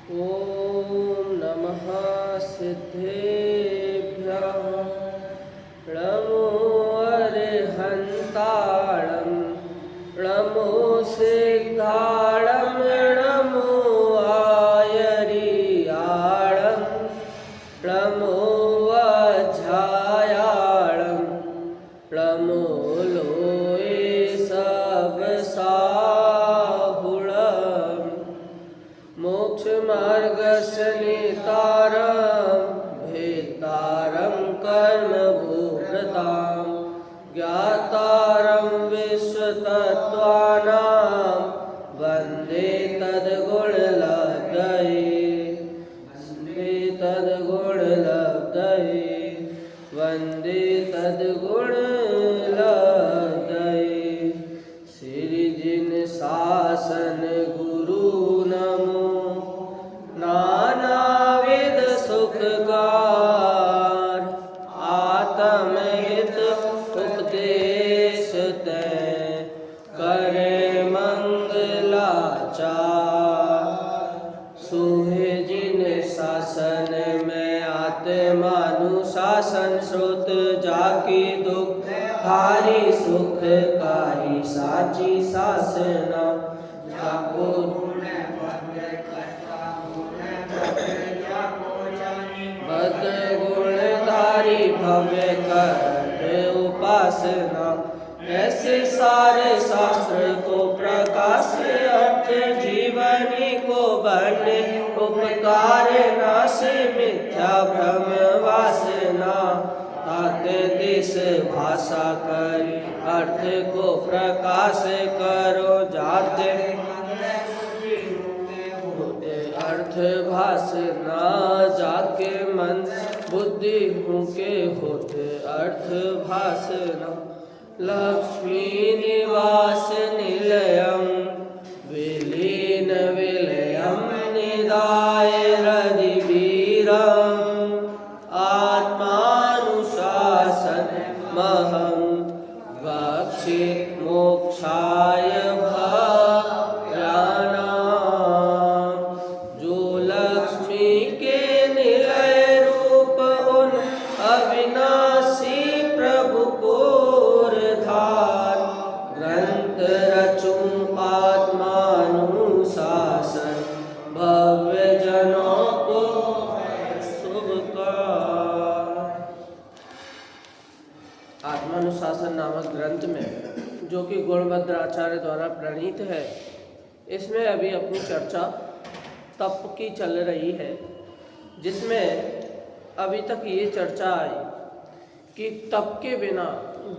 ॐ नमः सिद्धेभ्यः नमो अरिहन्ताणं नमो सिद्धाणं नमो आयरियाणं नमो वज्रायाणं नमो लोये सबसाहुळं मोक्षमार्गस्य नेतारं भेतारं कर्मभूभृतां ज्ञातारं विश्वतत्त्वानां वन्दे तद्गुणलब्धये वन्दे तद्गुणलब्धये श्री जिन शासन गुरु नमो नानाविध सुखकार आत्महित उपदेश तय करे मंगलाचार सुहे जिन शासन में आत्मानुशासन श्रुत जाकी दुख हारी सुखकारी साची शासना जाको बद गुणधारी भव्य कर उपासना ऐसे सारे शास्त्र को प्रकाश अर्थ जीवनी को बने उपकार नाश मिथ्या भ्रम वासना ताते दिस भाषा करी अर्थ को प्रकाश करो जाते अर्थ भाषना जाके मन बुद्धि हूँ के होते अर्थ भाषना लक्ष्मी निवास निलयम विलीन विलयम निदाय हृदि वीरम आत्मानुशासन महं वक्षे मोक्षाय भक्तानां जो लक्ष्मी के निलय रूप उन अविनाशी प्रभु को धार ग्रंथ रचूं आत्मानुशासन भव्य जनों को शुभकार। आत्मानुशासन नामक ग्रंथ में जो कि गुणभद्र आचार्य द्वारा प्रणीत है, इसमें अभी अपनी चर्चा तप की चल रही है, जिसमें अभी तक ये चर्चा आई कि तप के बिना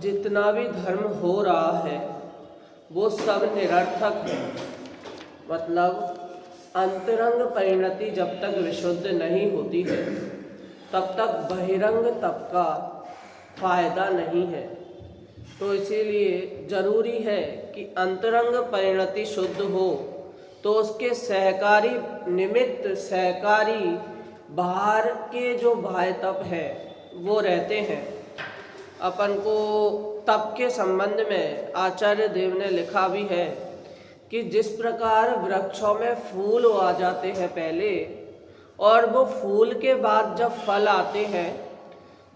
जितना भी धर्म हो रहा है वो सब निरर्थक है। मतलब अंतरंग परिणति जब तक विशुद्ध नहीं होती है तब तक बहिरंग तप का फायदा नहीं है। तो इसीलिए जरूरी है कि अंतरंग परिणति शुद्ध हो तो उसके सहकारी निमित्त सहकारी बाहर के जो बाह्य तप है वो रहते हैं। अपन को तप के संबंध में आचार्य देव ने लिखा भी है कि जिस प्रकार वृक्षों में फूल आ जाते हैं पहले और वो फूल के बाद जब फल आते हैं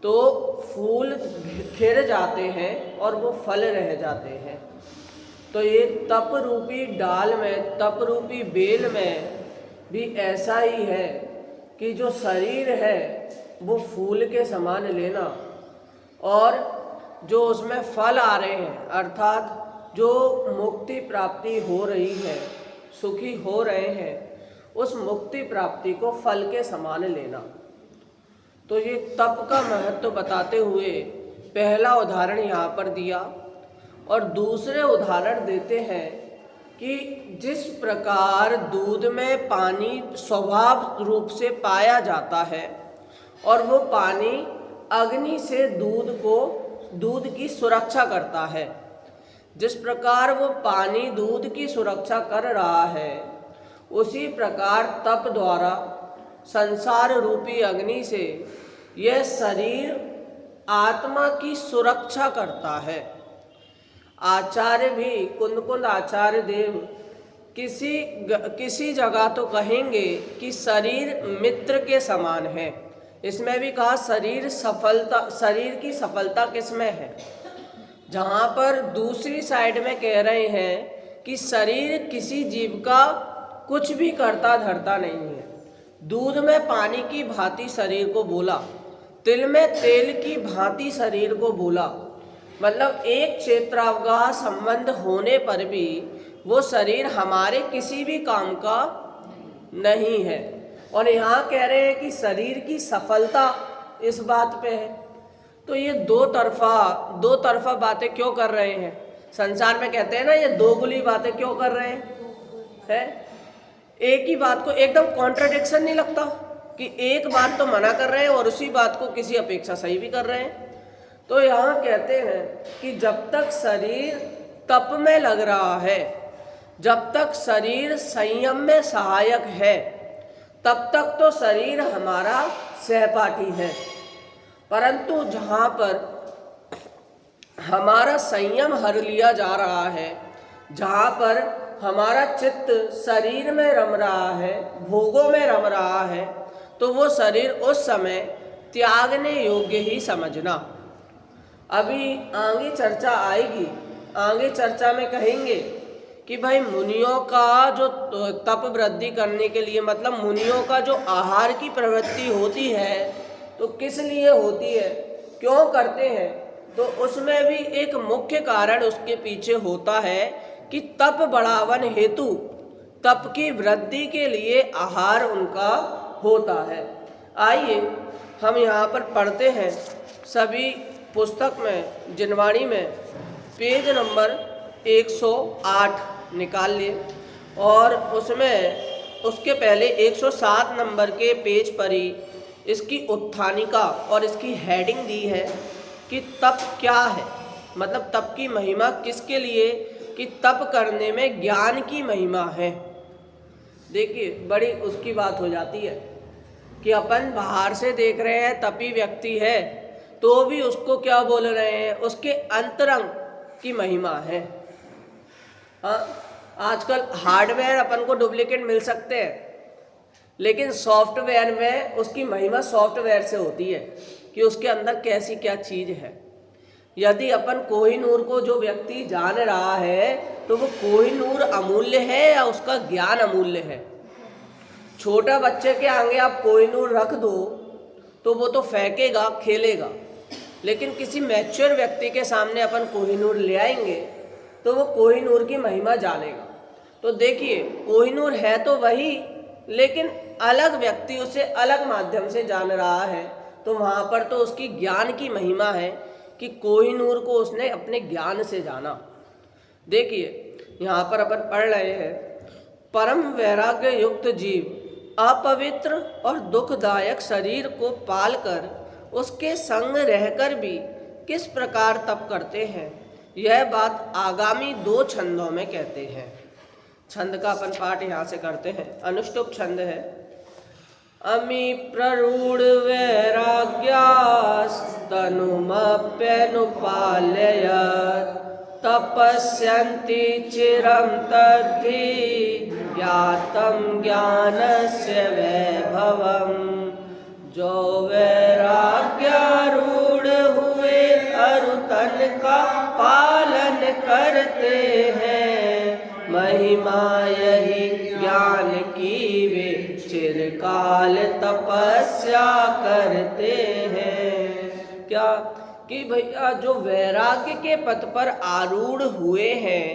तो फूल खिल जाते हैं और वो फल रह जाते हैं। तो ये तप रूपी डाल में तप रूपी बेल में भी ऐसा ही है कि जो शरीर है वो फूल के समान लेना और जो उसमें फल आ रहे हैं अर्थात जो मुक्ति प्राप्ति हो रही है, सुखी हो रहे हैं, उस मुक्ति प्राप्ति को फल के समान लेना। तो ये तप का महत्व बताते हुए पहला उदाहरण यहाँ पर दिया और दूसरे उदाहरण देते हैं कि जिस प्रकार दूध में पानी स्वभाव रूप से पाया जाता है और वो पानी अग्नि से दूध की सुरक्षा करता है, जिस प्रकार वो पानी दूध की सुरक्षा कर रहा है उसी प्रकार तप द्वारा संसार रूपी अग्नि से यह शरीर आत्मा की सुरक्षा करता है। आचार्य भी कुंद आचार्य देव किसी जगह तो कहेंगे कि शरीर मित्र के समान है। इसमें भी कहा शरीर की सफलता किसमें है। जहाँ पर दूसरी साइड में कह रहे हैं कि शरीर किसी जीव का कुछ भी करता धरता नहीं है। दूध में पानी की भांति शरीर को बोला, तिल में तेल की भांति शरीर को बोला। मतलब एक क्षेत्रावगाह संबंध होने पर भी वो शरीर हमारे किसी भी काम का नहीं है। और यहाँ कह रहे हैं कि शरीर की सफलता इस बात पे है। तो ये दो तरफा बातें क्यों कर रहे हैं। संसार में कहते हैं ना, ये दोगुली बातें क्यों कर रहे हैं। एक ही बात को एकदम कॉन्ट्रडिक्शन नहीं लगता कि एक बात तो मना कर रहे हैं और उसी बात को किसी अपेक्षा सही भी कर रहे हैं। तो यहाँ कहते हैं कि जब तक शरीर तप में लग रहा है, जब तक शरीर संयम में सहायक है, तब तक तो शरीर हमारा सहपाठी है। परंतु जहाँ पर हमारा संयम हर लिया जा रहा है, जहाँ पर हमारा चित्त शरीर में रम रहा है, भोगों में रम रहा है, तो वो शरीर उस समय त्यागने योग्य ही समझना। अभी आगे चर्चा आएगी, आगे चर्चा में कहेंगे कि भाई मुनियों का जो तप वृद्धि करने के लिए, मतलब मुनियों का जो आहार की प्रवृत्ति होती है तो किस लिए होती है, क्यों करते हैं। तो उसमें भी एक मुख्य कारण उसके पीछे होता है कि तप बढ़ावन हेतु, तप की वृद्धि के लिए आहार उनका होता है। आइए हम यहाँ पर पढ़ते हैं सभी पुस्तक में, जिनवाणी में पेज नंबर 108 निकाल लिए और उसमें उसके पहले 107 नंबर के पेज पर ही इसकी उत्थानिका और इसकी हेडिंग दी है कि तप क्या है, मतलब तप की महिमा किसके लिए, कि तप करने में ज्ञान की महिमा है। देखिए बड़ी उसकी बात हो जाती है कि अपन बाहर से देख रहे हैं तपी व्यक्ति है तो भी उसको क्या बोल रहे हैं, उसके अंतरंग की महिमा है। हाँ, आजकल हार्डवेयर अपन को डुप्लीकेट मिल सकते हैं, लेकिन सॉफ्टवेयर में उसकी महिमा सॉफ्टवेयर से होती है कि उसके अंदर कैसी क्या चीज़ है। यदि अपन कोहिनूर को जो व्यक्ति जान रहा है तो वो कोहिनूर अमूल्य है या उसका ज्ञान अमूल्य है। छोटा बच्चे के आगे आप कोहिनूर रख दो तो वो तो फेंकेगा, खेलेगा, लेकिन किसी मैच्योर व्यक्ति के सामने अपन कोहिनूर ले आएंगे तो वो कोहिनूर की महिमा जानेगा। तो देखिए कोहिनूर है तो वही, लेकिन अलग व्यक्ति उसे अलग माध्यम से जान रहा है, तो वहाँ पर तो उसकी ज्ञान की महिमा है कि कोहिनूर को उसने अपने ज्ञान से जाना। देखिए यहाँ पर अपन पढ़ रहे हैं, परम वैराग्य युक्त जीव अपवित्र और दुखदायक शरीर को पालकर उसके संग रहकर भी किस प्रकार तप करते हैं, यह बात आगामी 2 छंदों में कहते हैं। छंद का अपन पाठ यहाँ से करते हैं। अनुष्टुप छंद है। अमी प्ररूढ़ वैराग्यास्तनुमप्यनुपालयत् तपस्यन्ति चिरं तद्धि ज्ञातं ज्ञानस्य वैभवम्। जो वैराग्यारूढ़ हुए अरु तन का पालन करते हैं, महिमा यही ज्ञान की वे चिरकाल तपस्या करते हैं। क्या कि भैया जो वैराग्य के पथ पर आरूढ़ हुए हैं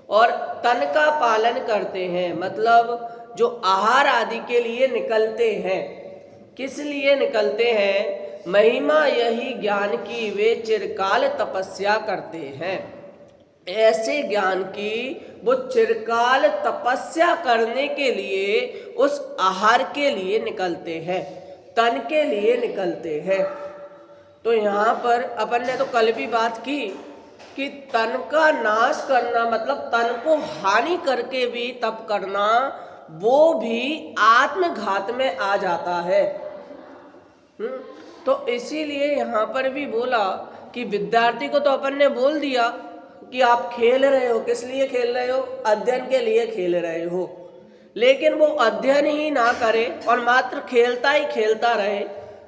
और तन का पालन करते हैं, मतलब जो आहार आदि के लिए निकलते हैं, किस लिए निकलते हैं, महिमा यही ज्ञान की वे चिरकाल तपस्या करते हैं। ऐसे ज्ञान की वो चिरकाल तपस्या करने के लिए उस आहार के लिए निकलते हैं, तन के लिए निकलते हैं। तो यहाँ पर अपन ने तो कल भी बात की कि तन का नाश करना, मतलब तन को हानि करके भी तप करना, वो भी आत्मघात में आ जाता है। तो इसीलिए यहाँ पर भी बोला कि विद्यार्थी को तो अपन ने बोल दिया कि आप खेल रहे हो, किस लिए खेल रहे हो? अध्ययन के लिए खेल रहे हो। लेकिन वो अध्ययन ही ना करे और मात्र खेलता ही खेलता रहे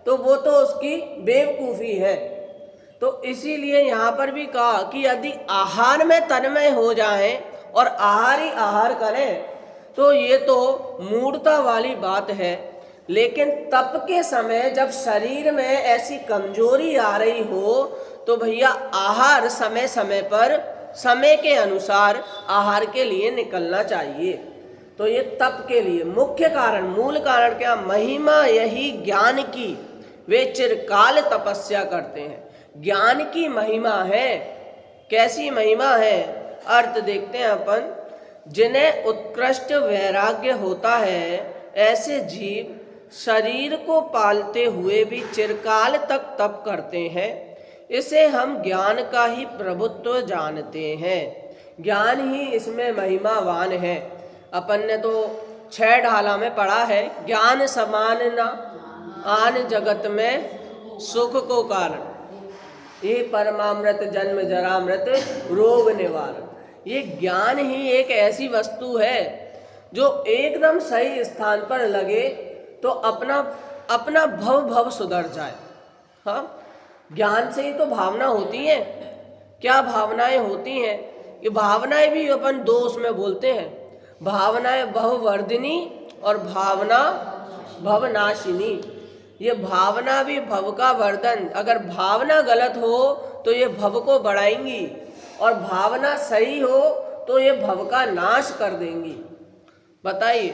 तो वो तो उसकी बेवकूफ़ी है। तो इसीलिए यहाँ पर भी कहा कि यदि आहार में तन्मय हो जाएं और आहार ही आहार करें तो ये तो मूढ़ता वाली बात है। लेकिन तप के समय जब शरीर में ऐसी कमजोरी आ रही हो तो भैया आहार समय समय पर समय के अनुसार आहार के लिए निकलना चाहिए। तो ये तप के लिए मुख्य कारण, मूल कारण क्या? महिमा यही ज्ञान की, वे चिरकाल तपस्या करते हैं। ज्ञान की महिमा है। कैसी महिमा है? अर्थ देखते हैं अपन। जिन्हें उत्कृष्ट वैराग्य होता है ऐसे जीव शरीर को पालते हुए भी चिरकाल तक तप करते हैं। इसे हम ज्ञान का ही प्रभुत्व जानते हैं। ज्ञान ही इसमें महिमावान है। अपन ने तो 6 ढाला में पढ़ा है, ज्ञान समान न आन जगत में सुख को कारण, ये परमामृत जन्म जरामृत रोग निवारण। ये ज्ञान ही एक ऐसी वस्तु है जो एकदम सही स्थान पर लगे तो अपना अपना भव भव सुधर जाए। हाँ, ज्ञान से ही तो भावना होती है। क्या भावनाएं होती हैं? ये भावनाएं भी अपन दो उसमें बोलते हैं, भावनाएं भववर्धिनी और भावना भवनाशिनी। ये भावना भी भव का वर्धन, अगर भावना गलत हो तो ये भव को बढ़ाएंगी और भावना सही हो तो ये भव का नाश कर देंगी। बताइए,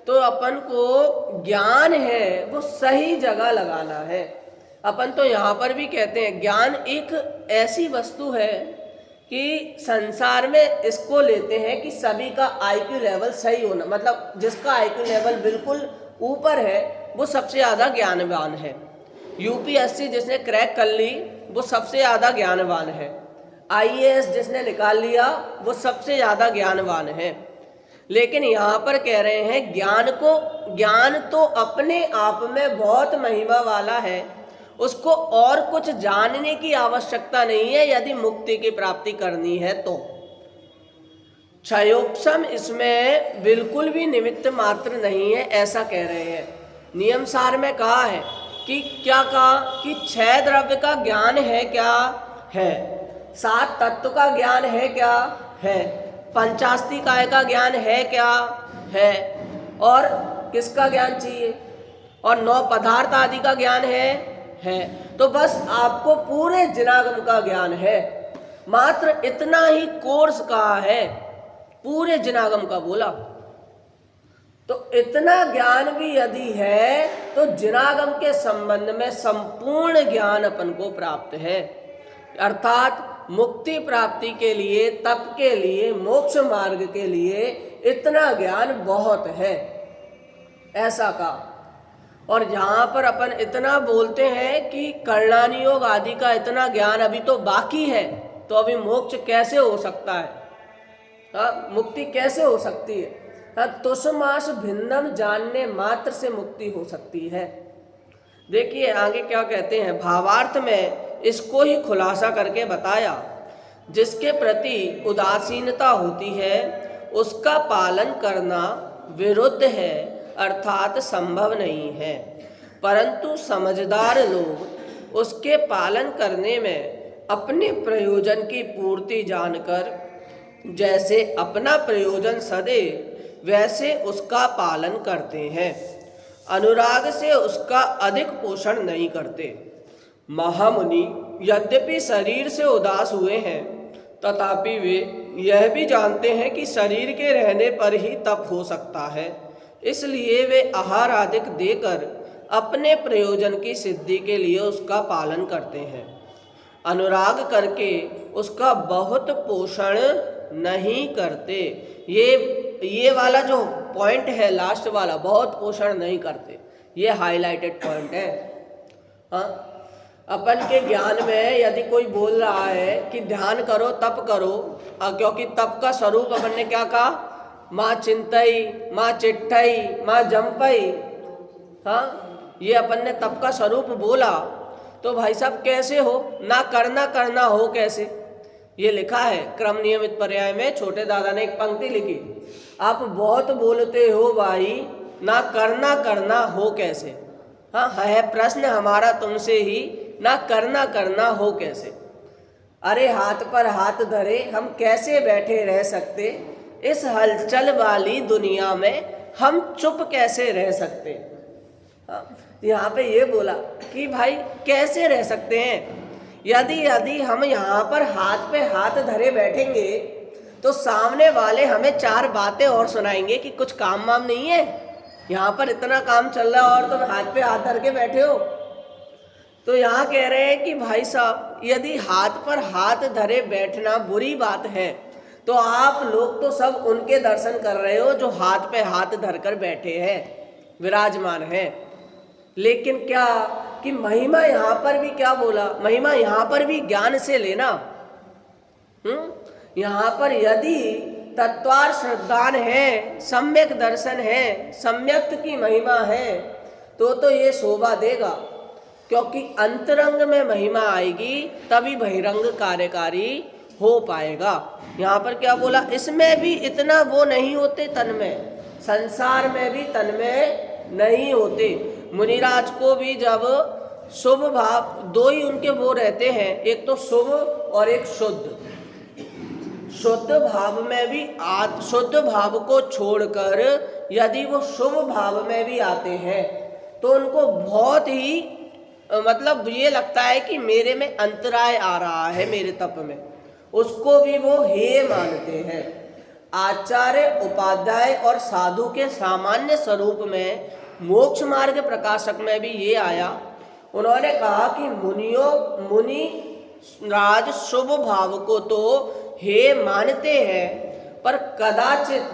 तो अपन को ज्ञान है वो सही जगह लगाना है। अपन तो यहाँ पर भी कहते हैं ज्ञान एक ऐसी वस्तु है कि संसार में इसको लेते हैं कि सभी का आईक्यू लेवल सही होना, मतलब जिसका आईक्यू लेवल बिल्कुल ऊपर है वो सबसे ज़्यादा ज्ञानवान है। यूपीएससी जिसने क्रैक कर ली वो सबसे ज़्यादा ज्ञानवान है। आईएएस जिसने निकाल लिया वो सबसे ज़्यादा ज्ञानवान है। लेकिन यहाँ पर कह रहे हैं ज्ञान तो अपने आप में बहुत महिमा वाला है, उसको और कुछ जानने की आवश्यकता नहीं है यदि मुक्ति की प्राप्ति करनी है तो। क्षयोपशम इसमें बिल्कुल भी निमित्त मात्र नहीं है, ऐसा कह रहे हैं। नियम सार में कहा है कि क्या कहा कि 6 द्रव्य का ज्ञान है, क्या है? 7 तत्व का ज्ञान है, क्या है? पंचास्ति काय का ज्ञान है, क्या है? और किसका ज्ञान चाहिए? और 9 पदार्थ आदि का ज्ञान है। तो बस आपको पूरे जिनागम का ज्ञान है, मात्र इतना ही कोर्स कहा है, पूरे जिनागम का बोला। तो इतना ज्ञान भी यदि है तो जिनागम के संबंध में संपूर्ण ज्ञान अपन को प्राप्त है। अर्थात मुक्ति प्राप्ति के लिए, तप के लिए, मोक्ष मार्ग के लिए इतना ज्ञान बहुत है, ऐसा कहा। और यहाँ पर अपन इतना बोलते हैं कि कर्णानी योग आदि का इतना ज्ञान अभी तो बाकी है, तो अभी मोक्ष कैसे हो सकता है? हाँ, मुक्ति कैसे हो सकती है? हाँ, तुषमास भिन्नम जानने मात्र से मुक्ति हो सकती है। देखिए आगे क्या कहते हैं, भावार्थ में इसको ही खुलासा करके बताया। जिसके प्रति उदासीनता होती है उसका पालन करना विरुद्ध है, अर्थात संभव नहीं है। परंतु समझदार लोग उसके पालन करने में अपने प्रयोजन की पूर्ति जानकर जैसे अपना प्रयोजन सदे वैसे उसका पालन करते हैं, अनुराग से उसका अधिक पोषण नहीं करते। महामुनि यद्यपि शरीर से उदास हुए हैं तथापि वे यह भी जानते हैं कि शरीर के रहने पर ही तप हो सकता है, इसलिए वे आहार आदि देकर अपने प्रयोजन की सिद्धि के लिए उसका पालन करते हैं। अनुराग करके उसका बहुत पोषण नहीं करते। ये वाला जो पॉइंट है लास्ट वाला, बहुत पोषण नहीं करते, ये हाईलाइटेड पॉइंट है। हाँ, अपन के ज्ञान में यदि कोई बोल रहा है कि ध्यान करो, तप करो, क्योंकि तप का स्वरूप अपन ने क्या कहा, माँ चिंतई, माँ चिट्ठई, माँ जंपई। हाँ, ये अपन ने तप का स्वरूप बोला, तो भाई साहब कैसे हो? ना करना हो कैसे? ये लिखा है क्रम नियमित पर्याय में। छोटे दादा ने एक पंक्ति लिखी, आप बहुत बोलते हो भाई, ना करना करना हो कैसे। हाँ है प्रश्न हमारा तुमसे ही, ना करना करना हो कैसे। अरे हाथ पर हाथ धरे हम कैसे बैठे रह सकते, इस हलचल वाली दुनिया में हम चुप कैसे रह सकते। यहाँ पे ये बोला कि भाई कैसे रह सकते हैं, यदि हम यहाँ पर हाथ पे हाथ धरे बैठेंगे तो सामने वाले हमें चार बातें और सुनाएंगे कि कुछ काम वाम नहीं है, यहाँ पर इतना काम चल रहा है और तुम हाथ पे हाथ धर के बैठे हो। तो यहाँ कह रहे हैं कि भाई साहब यदि हाथ पर हाथ धरे बैठना बुरी बात है तो आप लोग तो सब उनके दर्शन कर रहे हो जो हाथ पे हाथ धरकर बैठे हैं, विराजमान हैं। लेकिन क्या कि महिमा यहाँ पर भी क्या बोला, महिमा यहाँ पर भी ज्ञान से लेना। यहाँ पर यदि तत्वार श्रद्धान है, सम्यक दर्शन है, सम्यक्त की महिमा है तो ये शोभा देगा, क्योंकि अंतरंग में महिमा आएगी तभी बहिरंग कार्यकारी हो पाएगा। यहाँ पर क्या बोला, इसमें भी इतना वो नहीं होते तन्मय, संसार में भी तन्मय नहीं होते। मुनिराज को भी जब शुभ भाव, दो ही उनके वो रहते हैं, एक तो शुभ और एक शुद्ध। शुद्ध भाव में भी शुद्ध भाव को छोड़कर यदि वो शुभ भाव में भी आते हैं तो उनको बहुत ही मतलब ये लगता है कि मेरे में अंतराय आ रहा है मेरे तप में, उसको भी वो हे मानते हैं। आचार्य, उपाध्याय और साधु के सामान्य स्वरूप में मोक्ष मार्ग प्रकाशक में भी ये आया। उन्होंने कहा कि मुनि राज शुभ भाव को तो हे मानते हैं, पर कदाचित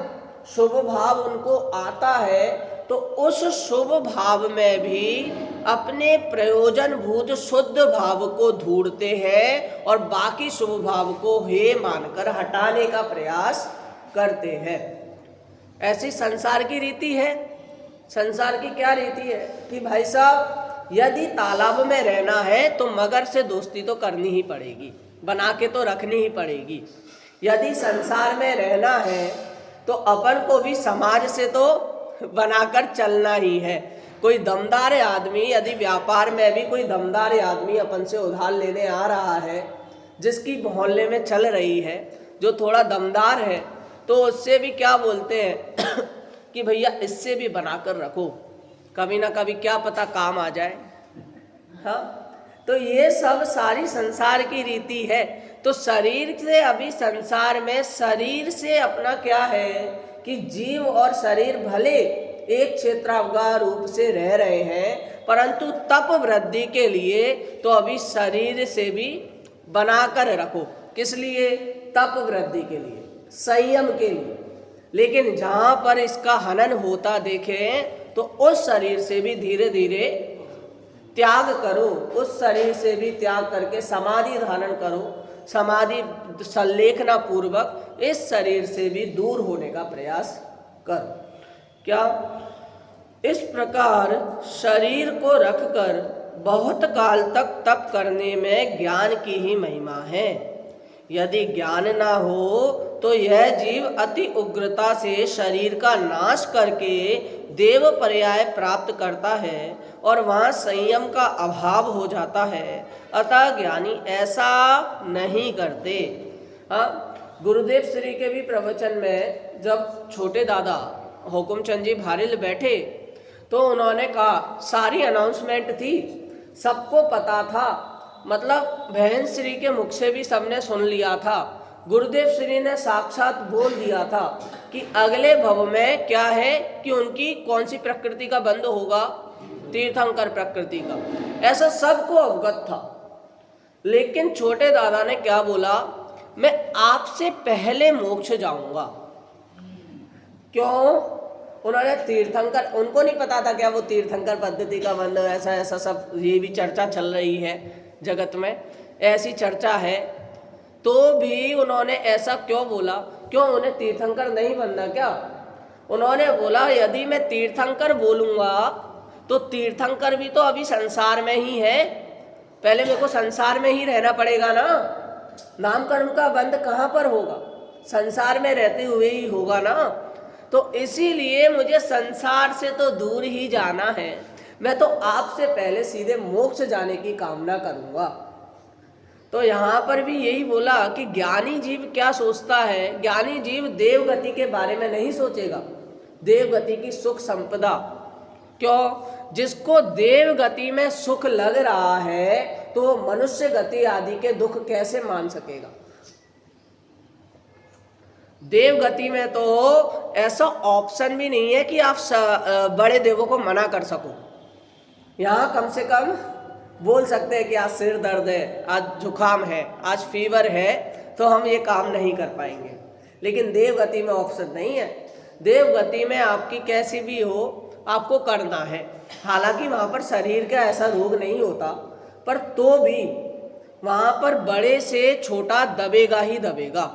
शुभ भाव उनको आता है तो उस शुभ भाव में भी अपने प्रयोजन भूत शुद्ध भाव को ढूंढते हैं और बाकी शुभ भाव को हे मानकर हटाने का प्रयास करते हैं। ऐसी संसार की रीति है। संसार की क्या रीति है कि भाई साहब यदि तालाब में रहना है तो मगर से दोस्ती तो करनी ही पड़ेगी, बना के तो रखनी ही पड़ेगी। यदि संसार में रहना है तो अपन को भी समाज से तो बनाकर चलना ही है। कोई दमदार आदमी, यदि व्यापार में भी कोई दमदार आदमी अपन से उधार लेने आ रहा है, जिसकी मोहल्ले में चल रही है, जो थोड़ा दमदार है, तो उससे भी क्या बोलते हैं कि भैया इससे भी बनाकर रखो, कभी ना कभी क्या पता काम आ जाए। हाँ, तो ये सब सारी संसार की रीति है। तो शरीर से अभी संसार में शरीर से अपना क्या है कि जीव और शरीर भले एक क्षेत्रावगाह रूप से रह रहे हैं, परंतु तप वृद्धि के लिए तो अभी शरीर से भी बनाकर रखो। किस लिए? तप वृद्धि के लिए, संयम के लिए। लेकिन जहाँ पर इसका हनन होता देखें तो उस शरीर से भी धीरे धीरे त्याग करो, उस शरीर से भी त्याग करके समाधि धारण करो, समाधि संलेखना पूर्वक इस शरीर से भी दूर होने का प्रयास करो। क्या? इस प्रकार शरीर को रखकर बहुत काल तक तप करने में ज्ञान की ही महिमा है। यदि ज्ञान ना हो तो यह जीव अति उग्रता से शरीर का नाश करके देव पर्याय प्राप्त करता है और वहाँ संयम का अभाव हो जाता है। अतः ज्ञानी ऐसा नहीं करते। हाँ, गुरुदेव श्री के भी प्रवचन में जब छोटे दादा हुकुमचंद जी भारिल बैठे तो उन्होंने कहा, सारी अनाउंसमेंट थी, सबको पता था, मतलब बहन श्री के मुख से भी सबने सुन लिया था। गुरुदेव श्री ने साक्षात बोल दिया था कि अगले भव में क्या है कि उनकी कौन सी प्रकृति का बंध होगा, तीर्थंकर प्रकृति का, ऐसा सबको अवगत था। लेकिन छोटे दादा ने क्या बोला, मैं आपसे पहले मोक्ष जाऊंगा। क्यों? उन्होंने तीर्थंकर, उनको नहीं पता था क्या वो तीर्थंकर पद्धति का बंध, ऐसा ऐसा सब ये भी चर्चा चल रही है जगत में, ऐसी चर्चा है, तो भी उन्होंने ऐसा क्यों बोला? क्यों उन्हें तीर्थंकर नहीं बनना क्या? उन्होंने बोला यदि मैं तीर्थंकर बोलूँगा तो तीर्थंकर भी तो अभी संसार में ही है, पहले मेरे को संसार में ही रहना पड़ेगा ना। नाम कर्म का बंध कहाँ पर होगा? संसार में रहते हुए ही होगा ना। तो इसीलिए मुझे संसार से तो दूर ही जाना है। मैं तो आपसे पहले सीधे मोक्ष जाने की कामना करूँगा। तो यहाँ पर भी यही बोला कि ज्ञानी जीव क्या सोचता है? ज्ञानी जीव देवगति के बारे में नहीं सोचेगा, देवगति की सुख संपदा। क्यों? जिसको देवगति में सुख लग रहा है तो मनुष्य गति आदि के दुख कैसे मान सकेगा? देवगति में तो ऐसा ऑप्शन भी नहीं है कि आप बड़े देवों को मना कर सको। यहाँ कम से कम बोल सकते हैं कि आज सिर दर्द है, आज जुकाम है, आज फीवर है, तो हम ये काम नहीं कर पाएंगे। लेकिन देवगति में ऑप्शन नहीं है। देवगति में आपकी कैसी भी हो आपको करना है। हालांकि वहाँ पर शरीर का ऐसा रोग नहीं होता, पर तो भी वहाँ पर बड़े से छोटा दबेगा ही दबेगा।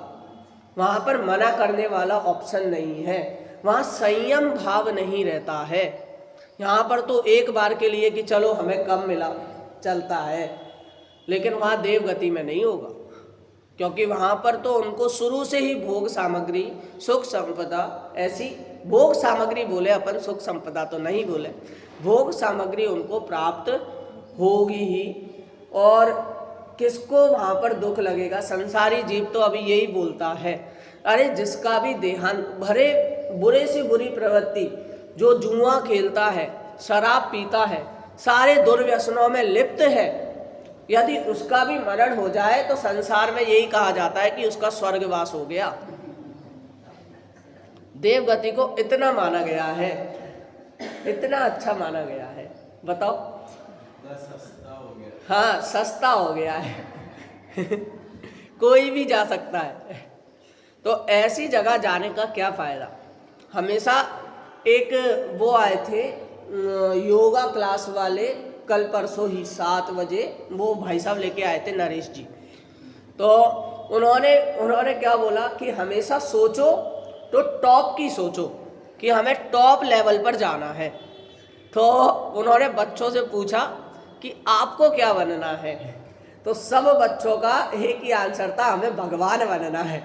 वहाँ पर मना करने वाला ऑप्शन नहीं है, वहाँ संयम भाव नहीं रहता है। यहाँ पर तो एक बार के लिए कि चलो हमें कम मिला चलता है, लेकिन वहाँ देवगति में नहीं होगा, क्योंकि वहाँ पर तो उनको शुरू से ही भोग सामग्री, सुख संपदा, ऐसी भोग सामग्री बोले अपन, सुख संपदा तो नहीं बोले, भोग सामग्री उनको प्राप्त होगी ही। और किसको वहाँ पर दुख लगेगा? संसारी जीव तो अभी यही बोलता है, अरे जिसका भी देहांत, भरे बुरे से बुरी प्रवृत्ति, जो जुआ खेलता है, शराब पीता है, सारे दुर्व्यसनों में लिप्त है, यदि उसका भी मरण हो जाए तो संसार में यही कहा जाता है कि उसका स्वर्गवास हो गया। देवगति को इतना माना गया है, इतना अच्छा माना गया है। बताओ, सस्ता हो गया। हाँ, सस्ता हो गया है कोई भी जा सकता है। तो ऐसी जगह जाने का क्या फायदा? हमेशा एक वो आए थे योगा क्लास वाले, कल परसों ही 7 बजे वो भाई साहब लेके आए थे, नरेश जी। तो उन्होंने क्या बोला कि हमेशा सोचो तो टॉप की सोचो, कि हमें टॉप लेवल पर जाना है। तो उन्होंने बच्चों से पूछा कि आपको क्या बनना है? तो सब बच्चों का एक ही आंसर था, हमें भगवान बनना है।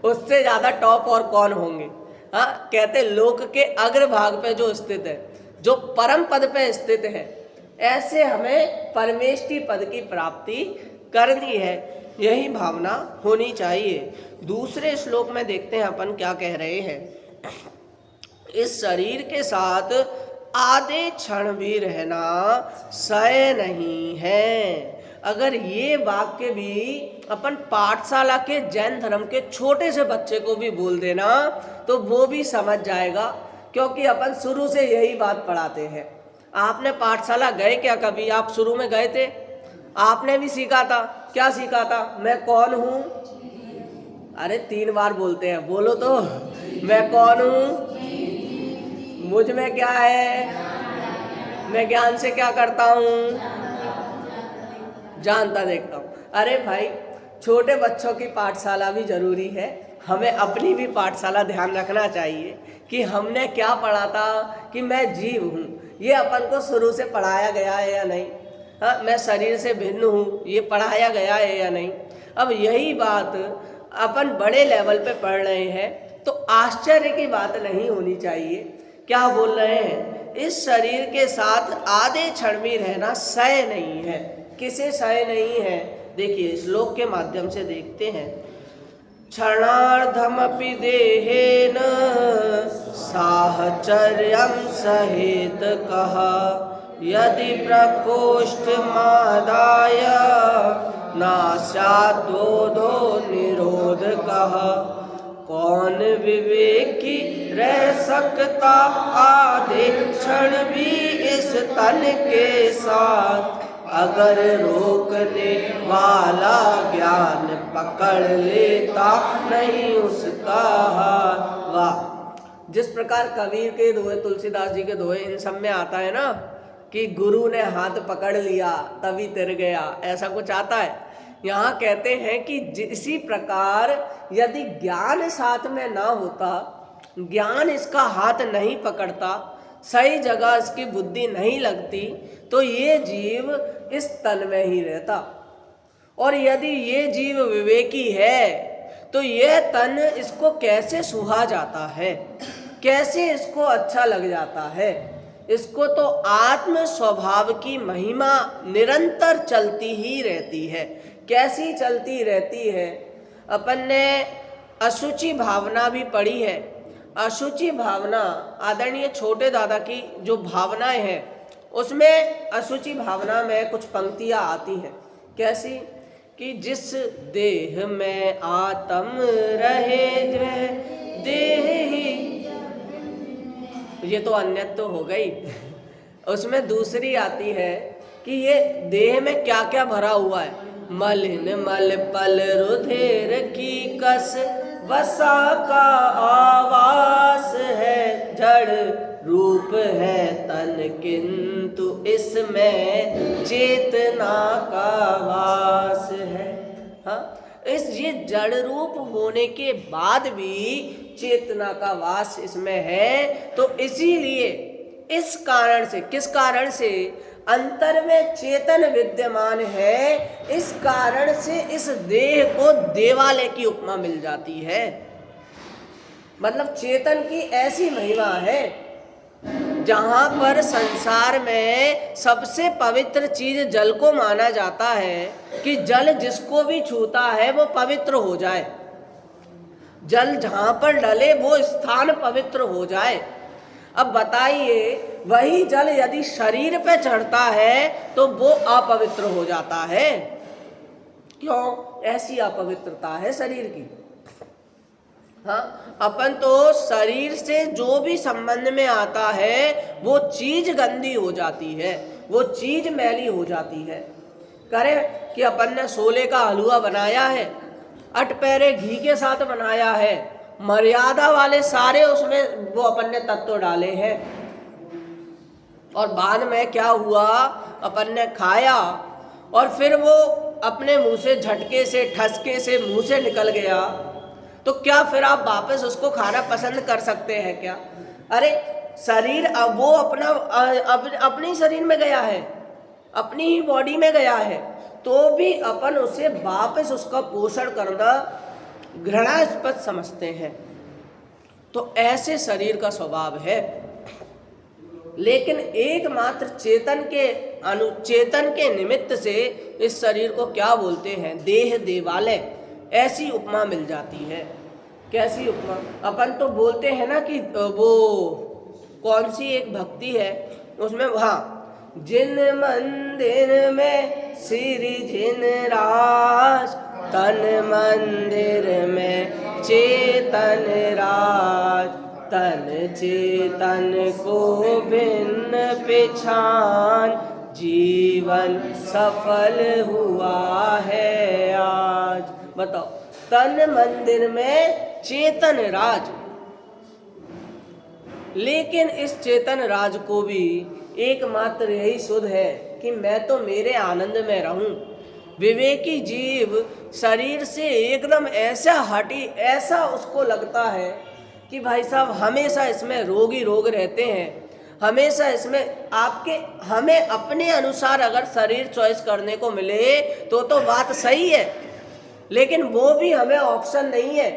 उससे ज़्यादा टॉप और कौन होंगे? हाँ, कहते लोक के अग्रभाग पे जो स्थित है, जो परम पद पे स्थित है, ऐसे हमें परमेष्टि पद की प्राप्ति करनी है। यही भावना होनी चाहिए। दूसरे श्लोक में देखते हैं अपन क्या कह रहे हैं। इस शरीर के साथ आधे क्षण भी रहना सह नहीं है। अगर ये वाक्य भी अपन पाठशाला के जैन धर्म के छोटे से बच्चे को भी बोल देना तो वो भी समझ जाएगा, क्योंकि अपन शुरू से यही बात पढ़ाते हैं। आपने पाठशाला गए क्या कभी? आप शुरू में गए थे, आपने भी सीखा था। क्या सीखा था? मैं कौन हूँ? अरे 3 बार बोलते हैं, बोलो तो। मैं कौन हूँ? मुझ में क्या है? मैं ज्ञान से क्या करता हूँ? जानता देखता हूँ। अरे भाई, छोटे बच्चों की पाठशाला भी जरूरी है। हमें अपनी भी पाठशाला ध्यान रखना चाहिए कि हमने क्या पढ़ा था, कि मैं जीव हूँ, ये अपन को शुरू से पढ़ाया गया है या नहीं? हाँ, मैं शरीर से भिन्न हूँ, ये पढ़ाया गया है या नहीं? अब यही बात अपन बड़े लेवल पे पढ़ रहे हैं तो आश्चर्य की बात नहीं होनी चाहिए। क्या बोल रहे हैं? इस शरीर के साथ आधे क्षण भी रहना सह नहीं है। किसे सह नहीं है? देखिए, श्लोक के माध्यम से देखते हैं। क्षणार्धमपि देहेन साहचर्यं सहेत कः, यदि प्रकोष्ठमादाय नास्याद्वोधो निरोधकः। कौन विवेकी रह सकता आधे क्षण भी इस तन के साथ, अगर रोकने वाला ज्ञान पकड़ लेता नहीं उसका हाथ। वाह! जिस प्रकार कबीर के दोहे, तुलसीदास जी के दोहे, इन सब में आता है ना कि गुरु ने हाथ पकड़ लिया तभी तिर गया, ऐसा कुछ आता है। यहाँ कहते हैं कि इसी प्रकार यदि ज्ञान साथ में ना होता, ज्ञान इसका हाथ नहीं पकड़ता, सही जगह इसकी बुद्धि नहीं लगती, तो ये जीव इस तन में ही रहता और यदि ये जीव विवेकी है तो यह तन इसको कैसे सुहा जाता है, कैसे इसको अच्छा लग जाता है। इसको तो आत्म स्वभाव की महिमा निरंतर चलती ही रहती है। कैसी चलती रहती है? अपन ने अशुचि भावना भी पढ़ी है। अशुचि भावना आदरणीय छोटे दादा की जो भावनाएं हैं उसमें अशुचि भावना में कुछ पंक्तियां आती हैं। कैसी? कि जिस देह में आत्म रहे वह देह ही, ये तो अन्यत्व हो गई। उसमें दूसरी आती है कि ये देह में क्या क्या भरा हुआ है। मलिन मल पल रुधिर की कस वसा का आवास है, जड़ रूप है तन किंतु इसमें चेतना का वास है। हाँ, इस ये जड़ रूप होने के बाद भी चेतना का वास इसमें है। तो इसीलिए इस कारण से, किस कारण से? अंतर में चेतन विद्यमान है, इस कारण से इस देह को देवालय की उपमा मिल जाती है। मतलब चेतन की ऐसी महिमा है, जहां पर संसार में सबसे पवित्र चीज जल को माना जाता है कि जल जिसको भी छूता है वो पवित्र हो जाए। जल जहां पर डले वो स्थान पवित्र हो जाए। अब बताइए, वही जल यदि शरीर पे चढ़ता है तो वो अपवित्र हो जाता है। क्यों? ऐसी अपवित्रता है शरीर की। हाँ, अपन तो शरीर से जो भी संबंध में आता है वो चीज गंदी हो जाती है, वो चीज मैली हो जाती है। करें कि अपन ने सोले का हलवा बनाया है, अटपैरे घी के साथ बनाया है, मर्यादा वाले सारे उसमें वो अपन ने तत्व डाले हैं, और बाद में क्या हुआ? अपन ने खाया और फिर वो अपने मुंह से झटके से, ठसके से मुंह से निकल गया, तो क्या फिर आप वापस उसको खाना पसंद कर सकते हैं क्या? अरे शरीर अब वो अपने शरीर में गया है, अपनी ही बॉडी में गया है, तो भी अपन उसे वापस उसका पोषण करना घृणास्पद समझते हैं। तो ऐसे शरीर का स्वभाव है। लेकिन एकमात्र चेतन के अनुचेतन के निमित्त से इस शरीर को क्या बोलते हैं? देह देवालय। ऐसी उपमा मिल जाती है। कैसी उपमा? अपन तो बोलते हैं ना कि वो कौन सी एक भक्ति है उसमें, हाँ, जिन मंदिर में श्री जिन राज, तन मंदिर में चेतन राज, तन चेतन को भिन्न पिछान, जीवन सफल हुआ है आज। बताओ, तन मंदिर में चेतन राज। लेकिन इस चेतन राज को भी एकमात्र यही सुध है कि मैं तो मेरे आनंद में रहूं। विवेकी जीव शरीर से एकदम ऐसा हटी, ऐसा उसको लगता है कि भाई साहब हमेशा इसमें रोग ही रोग रहते हैं, हमेशा इसमें हमें अपने अनुसार अगर शरीर चॉइस करने को मिले तो बात सही है, लेकिन वो भी हमें ऑप्शन नहीं है।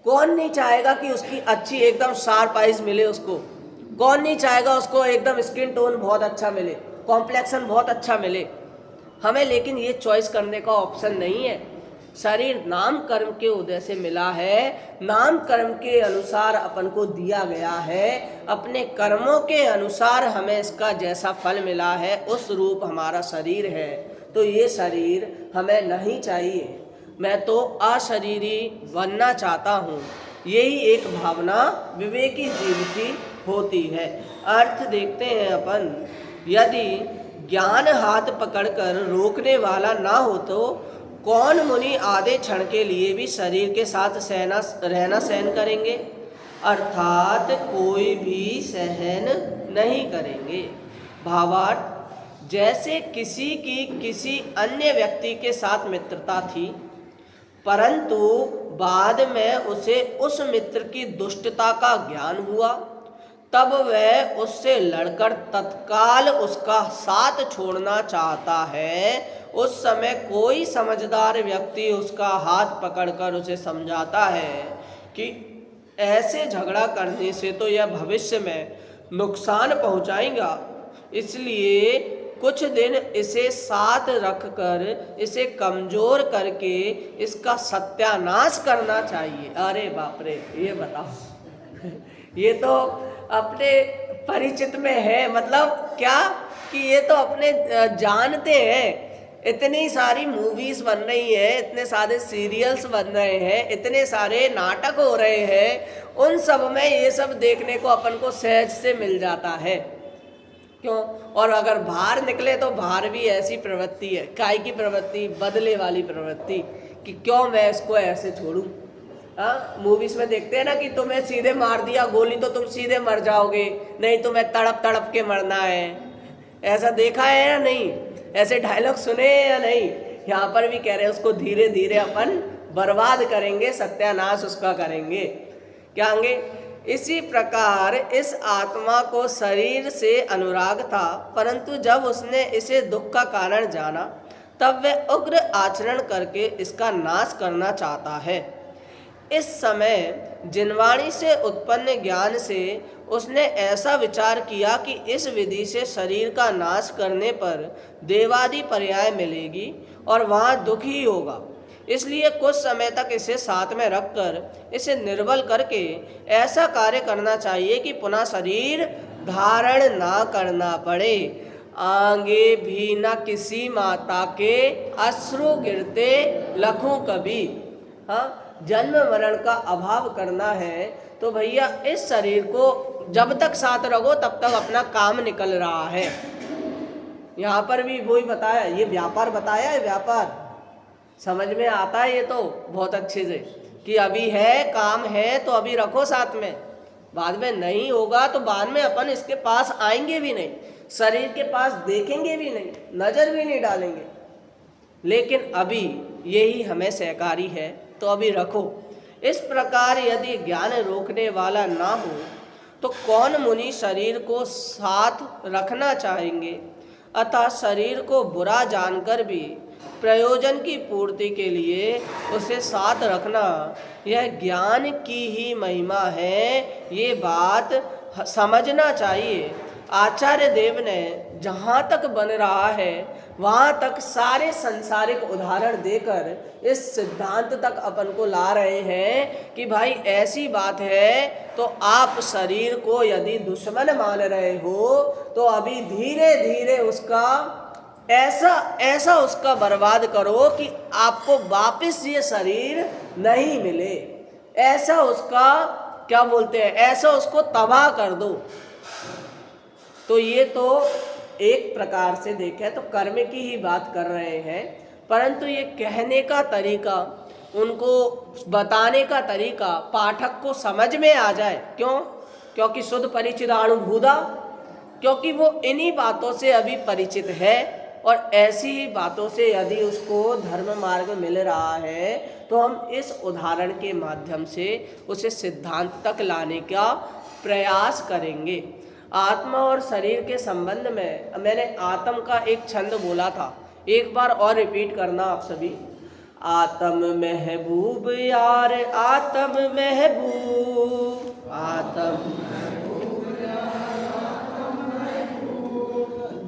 कौन नहीं चाहेगा कि उसकी अच्छी एकदम शार्प आइज मिले उसको? कौन नहीं चाहेगा उसको एकदम स्किन टोन बहुत अच्छा मिले, कॉम्प्लेक्शन बहुत अच्छा मिले? हमें लेकिन ये चॉइस करने का ऑप्शन नहीं है। शरीर नाम कर्म के उदय से मिला है, नाम कर्म के अनुसार अपन को दिया गया है, अपने कर्मों के अनुसार हमें इसका जैसा फल मिला है उस रूप हमारा शरीर है। तो ये शरीर हमें नहीं चाहिए, मैं तो अशरीरी बनना चाहता हूँ। यही एक भावना विवेकी जीव की होती है। अर्थ देखते हैं अपन, यदि ज्ञान हाथ पकड़कर रोकने वाला ना हो तो कौन मुनि आधे क्षण के लिए भी शरीर के साथ रहना सहन करेंगे? अर्थात कोई भी सहन नहीं करेंगे। भावार्थ, जैसे किसी की किसी अन्य व्यक्ति के साथ मित्रता थी, परंतु बाद में उसे उस मित्र की दुष्टता का ज्ञान हुआ, तब वह उससे लड़कर तत्काल उसका साथ छोड़ना चाहता है। उस समय कोई समझदार व्यक्ति उसका हाथ पकड़कर उसे समझाता है कि ऐसे झगड़ा करने से तो यह भविष्य में नुकसान पहुंचाएगा, इसलिए कुछ दिन इसे साथ रखकर इसे कमजोर करके इसका सत्यानाश करना चाहिए। अरे बाप रे, ये बताओ ये तो अपने परिचित में है, मतलब क्या कि ये तो अपने जानते हैं। इतनी सारी मूवीज बन रही है, इतने सारे सीरियल्स बन रहे हैं, इतने सारे नाटक हो रहे हैं, उन सब में ये सब देखने को अपन को सहज से मिल जाता है। क्यों? और अगर बाहर निकले तो बाहर भी ऐसी प्रवृत्ति है, काय की प्रवृत्ति, बदले वाली प्रवृत्ति, कि क्यों मैं इसको ऐसे छोड़ूं। हाँ, मूवीज में देखते हैं ना कि तुम्हें सीधे मार दिया गोली तो तुम सीधे मर जाओगे, नहीं तुम्हें तड़प तड़प के मरना है। ऐसा देखा है या नहीं? ऐसे डायलॉग सुने या नहीं? यहाँ पर भी कह रहे हैं उसको धीरे धीरे अपन बर्बाद करेंगे, सत्यानाश उसका करेंगे। क्या आगे? इसी प्रकार इस आत्मा को शरीर से अनुराग था, परंतु जब उसने इसे दुख का कारण जाना तब वह उग्र आचरण करके इसका नाश करना चाहता है। इस समय जिनवाणी से उत्पन्न ज्ञान से उसने ऐसा विचार किया कि इस विधि से शरीर का नाश करने पर देवादि पर्याय मिलेगी और वहाँ दुख ही होगा, इसलिए कुछ समय तक इसे साथ में रखकर इसे निर्बल करके ऐसा कार्य करना चाहिए कि पुनः शरीर धारण ना करना पड़े। आगे भी न किसी माता के अश्रु गिरते लखों कभी। हाँ, जन्म मरण का अभाव करना है तो भैया इस शरीर को जब तक साथ रखो तब तक अपना काम निकल रहा है। यहाँ पर भी वही बताया, ये व्यापार बताया है, व्यापार समझ में आता है ये तो बहुत अच्छे से कि अभी है, काम है तो अभी रखो साथ में, बाद में नहीं होगा तो बाद में अपन इसके पास आएंगे भी नहीं, शरीर के पास देखेंगे भी नहीं, नजर भी नहीं डालेंगे, लेकिन अभी यही हमें सहकारी है तो अभी रखो। इस प्रकार यदि ज्ञान रोकने वाला ना हो तो कौन मुनि शरीर को साथ रखना चाहेंगे। अतः शरीर को बुरा जानकर भी प्रयोजन की पूर्ति के लिए उसे साथ रखना यह ज्ञान की ही महिमा है, ये बात समझना चाहिए। आचार्य देव ने जहाँ तक बन रहा है वहाँ तक सारे सांसारिक उदाहरण देकर इस सिद्धांत तक अपन को ला रहे हैं कि भाई ऐसी बात है तो आप शरीर को यदि दुश्मन मान रहे हो तो अभी धीरे धीरे उसका ऐसा उसका बर्बाद करो कि आपको वापस ये शरीर नहीं मिले, ऐसा उसका क्या बोलते हैं, ऐसा उसको तबाह कर दो। तो ये तो एक प्रकार से देखें तो कर्म की ही बात कर रहे हैं, परंतु ये कहने का तरीका, उनको बताने का तरीका पाठक को समझ में आ जाए। क्यों? क्योंकि शुद्ध परिचितानुभूता, क्योंकि वो इन्हीं बातों से अभी परिचित है और ऐसी ही बातों से यदि उसको धर्म मार्ग मिल रहा है तो हम इस उदाहरण के माध्यम से उसे सिद्धांत तक लाने का प्रयास करेंगे। आत्मा और शरीर के संबंध में मैंने आत्म का एक छंद बोला था, एक बार और रिपीट करना आप सभी। आत्म महबूब यार आत्म महबूब, आत्म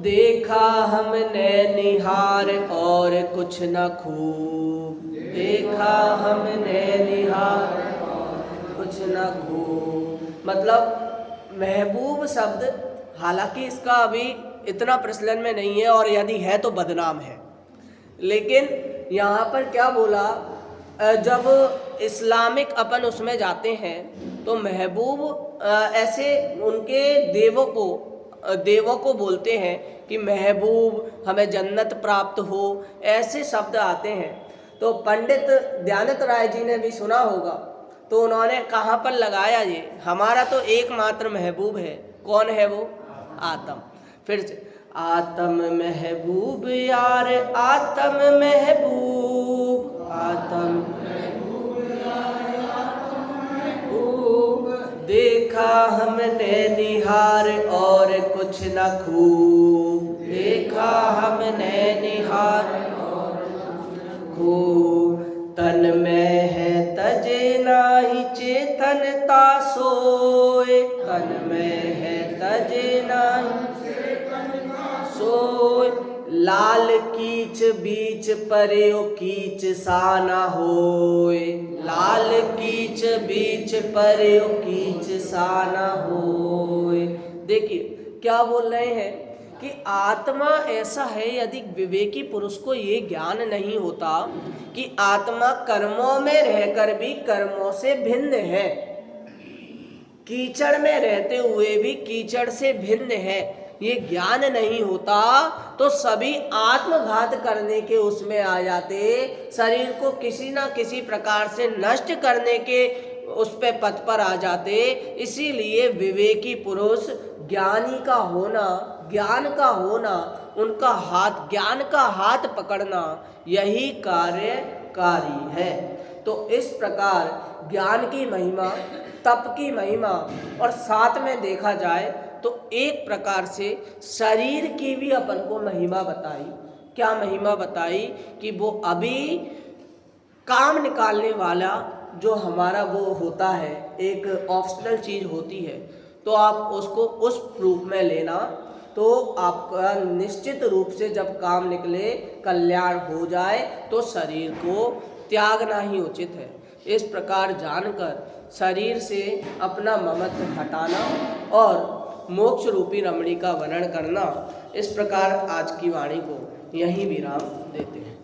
देखा हमने निहार और कुछ न खूब, देखा हमने निहार कुछ न खूब। मतलब महबूब शब्द हालांकि इसका अभी इतना प्रचलन में नहीं है और यदि है तो बदनाम है, लेकिन यहाँ पर क्या बोला, जब इस्लामिक अपन उसमें जाते हैं तो महबूब ऐसे उनके देवों को बोलते हैं कि महबूब हमें जन्नत प्राप्त हो, ऐसे शब्द आते हैं। तो पंडित दयानंद राय जी ने भी सुना होगा, तो उन्होंने कहाँ पर लगाया ये, हमारा तो एकमात्र महबूब है, कौन है वो? आत्म। फिर से आत्म महबूब यार आत्म महबूब, आत्म महबूब देखा देखा हमने निहार और कुछ न खूब, देखा हमने निहार और खूब, तन में है तजे नाही चेतनता सोए, तन में है तजे नाही सोए, लाल कीच बीच पर्यो कीच सा न होए, लाल कीच बीच पर्यो कीच सा न होए। देखिए क्या बोल रहे हैं कि आत्मा ऐसा है, यदि विवेकी पुरुष को ये ज्ञान नहीं होता कि आत्मा कर्मों में रहकर भी कर्मों से भिन्न है, कीचड़ में रहते हुए भी कीचड़ से भिन्न है, ये ज्ञान नहीं होता तो सभी आत्मघात करने के उसमें आ जाते, शरीर को किसी ना किसी प्रकार से नष्ट करने के उस पे पथ पर आ जाते। इसीलिए विवेकी पुरुष ज्ञानी का होना, ज्ञान का होना, उनका हाथ, ज्ञान का हाथ पकड़ना, यही कार्यकारी है। तो इस प्रकार ज्ञान की महिमा, तप की महिमा, और साथ में देखा जाए तो एक प्रकार से शरीर की भी अपन को महिमा बताई। क्या महिमा बताई कि वो अभी काम निकालने वाला जो हमारा वो होता है, एक ऑप्शनल चीज़ होती है, तो आप उसको उस रूप में लेना, तो आपका निश्चित रूप से जब काम निकले, कल्याण हो जाए, तो शरीर को त्यागना ही उचित है। इस प्रकार जानकर शरीर से अपना ममत्व हटाना और मोक्ष रूपी रमणी का वर्णन करना, इस प्रकार आज की वाणी को यहीं विराम देते हैं।